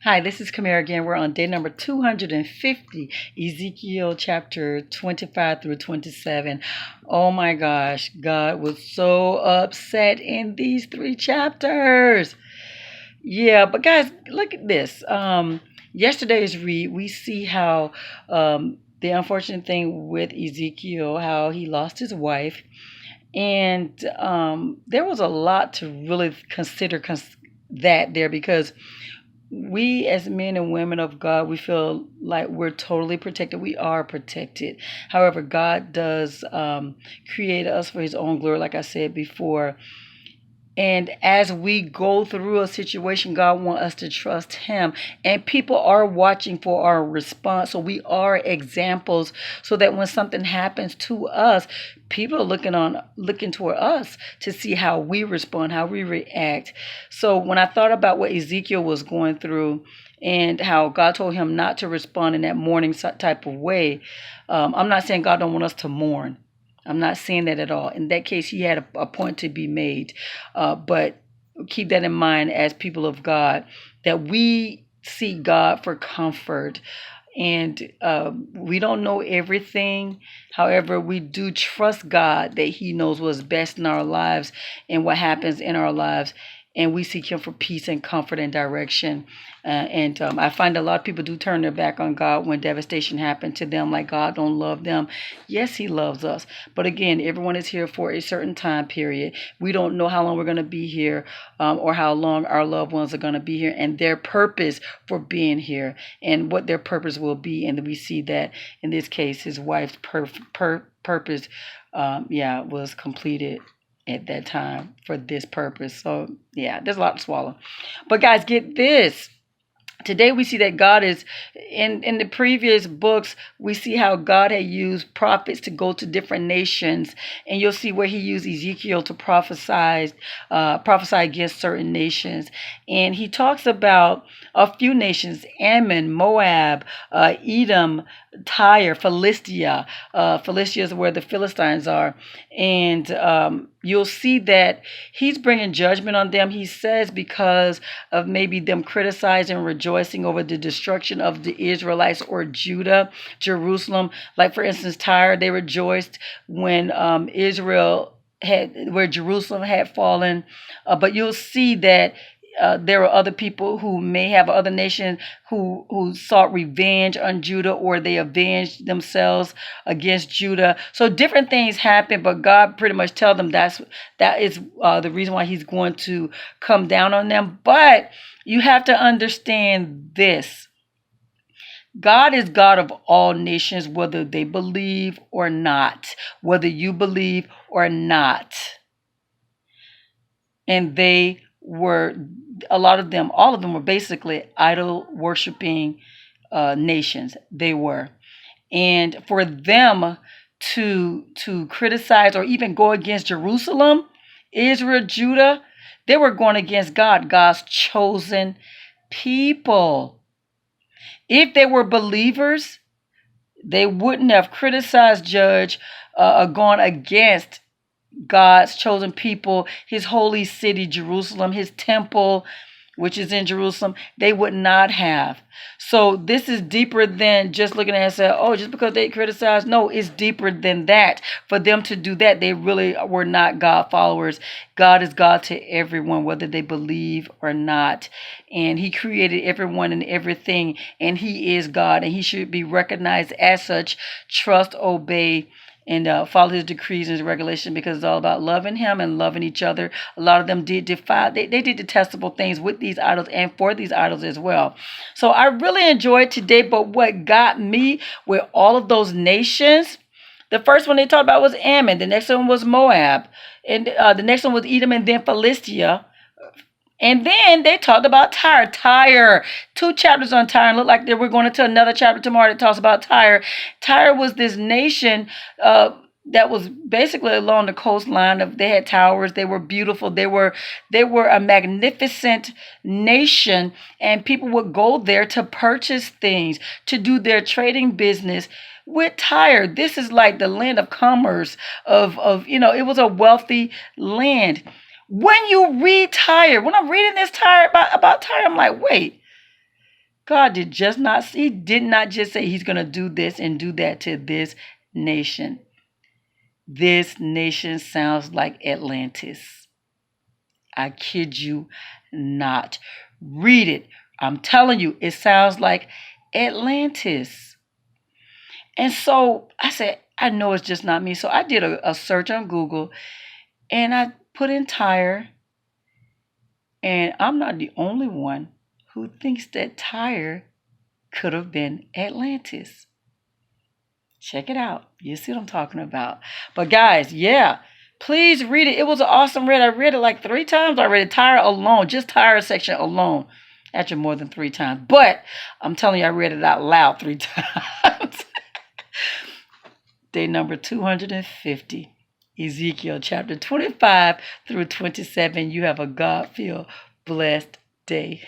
Hi, this is Kamera again. We're on day number 250, Ezekiel chapter 25 through 27. Oh my gosh, God was so upset in these three chapters. Yeah, but guys, look at this. Yesterday's read, we see how the unfortunate thing with Ezekiel, how he lost his wife. And there was a lot to really consider that there because we as men and women of God, we feel like we're totally protected. We are protected. However, God does create us for his own glory, like I said before. And as we go through a situation, God wants us to trust him. And people are watching for our response. So we are examples so that when something happens to us, people are looking toward us to see how we respond, how we react. So when I thought about what Ezekiel was going through and how God told him not to respond in that mourning type of way, I'm not saying God don't want us to mourn. I'm not saying that at all. In that case, he had a point to be made. But keep that in mind as people of God, that we seek God for comfort. And we don't know everything. However, we do trust God that he knows what's best in our lives and what happens in our lives. And we seek him for peace and comfort and direction. And I find a lot of people do turn their back on God when devastation happened to them, like God don't love them. Yes, he loves us. But again, everyone is here for a certain time period. We don't know how long we're going to be here or how long our loved ones are going to be here and their purpose for being here and what their purpose will be. And we see that in this case, his wife's purpose, was completed at that time for this purpose. So yeah, there's a lot to swallow. But guys, get this. Today we see that God is, in the previous books, we see how God had used prophets to go to different nations. And you'll see where he used Ezekiel to prophesy against certain nations. And he talks about a few nations: Ammon, Moab, Edom, Tyre, Philistia. Philistia is where the Philistines are. And you'll see that he's bringing judgment on them. He says because of maybe them criticizing and rejoicing over the destruction of the Israelites or Judah, Jerusalem. Like for instance, Tyre, they rejoiced when where Jerusalem had fallen. But you'll see that there are other people who may have other nations who sought revenge on Judah, or they avenged themselves against Judah. So different things happen, but God pretty much tell them that is the reason why he's going to come down on them. But you have to understand this. God is God of all nations, whether they believe or not, whether you believe or not. And all of them were basically idol worshiping nations. They were. And for them to criticize or even go against Jerusalem, Israel, Judah, they were going against God, God's chosen people. If they were believers, they wouldn't have criticized, judged, gone against God's chosen people, his holy city, Jerusalem, his temple, which is in Jerusalem. They would not have. So this is deeper than just looking at it and saying, oh, just because they criticized. No, it's deeper than that. For them to do that, they really were not God followers. God is God to everyone, whether they believe or not. And he created everyone and everything, and he is God, and he should be recognized as such. Trust, obey, and follow his decrees and his regulations, because it's all about loving him and loving each other. A lot of them did they did detestable things with these idols and for these idols as well. So I really enjoyed today, but what got me with all of those nations, the first one they talked about was Ammon, the next one was Moab, and the next one was Edom, and then Philistia. And then they talked about Tyre. Tyre, 2 chapters on Tyre, and look like we're going into another chapter tomorrow that talks about Tyre. Tyre was this nation that was basically along the coastline. They had towers. They were beautiful. They were a magnificent nation, and people would go there to purchase things, to do their trading business with Tyre. This is like the land of commerce it was a wealthy land. When you read Tyre, when I'm reading this Tyre about Tyre, I'm like, wait, God he did not just say he's going to do this and do that to this nation. This nation sounds like Atlantis. I kid you not. Read it. I'm telling you, it sounds like Atlantis. And so I said, I know it's just not me. So I did a search on Google and I put in Tyre. And I'm not the only one who thinks that Tyre could have been Atlantis. Check it out. You see what I'm talking about. But guys, yeah, please read it. It was an awesome read. I read it like 3 times already. Tyre alone, just Tyre section alone. Actually, more than 3 times. But I'm telling you, I read it out loud 3 times. Day number 250. Ezekiel chapter 25 through 27. You have a God-filled, blessed day.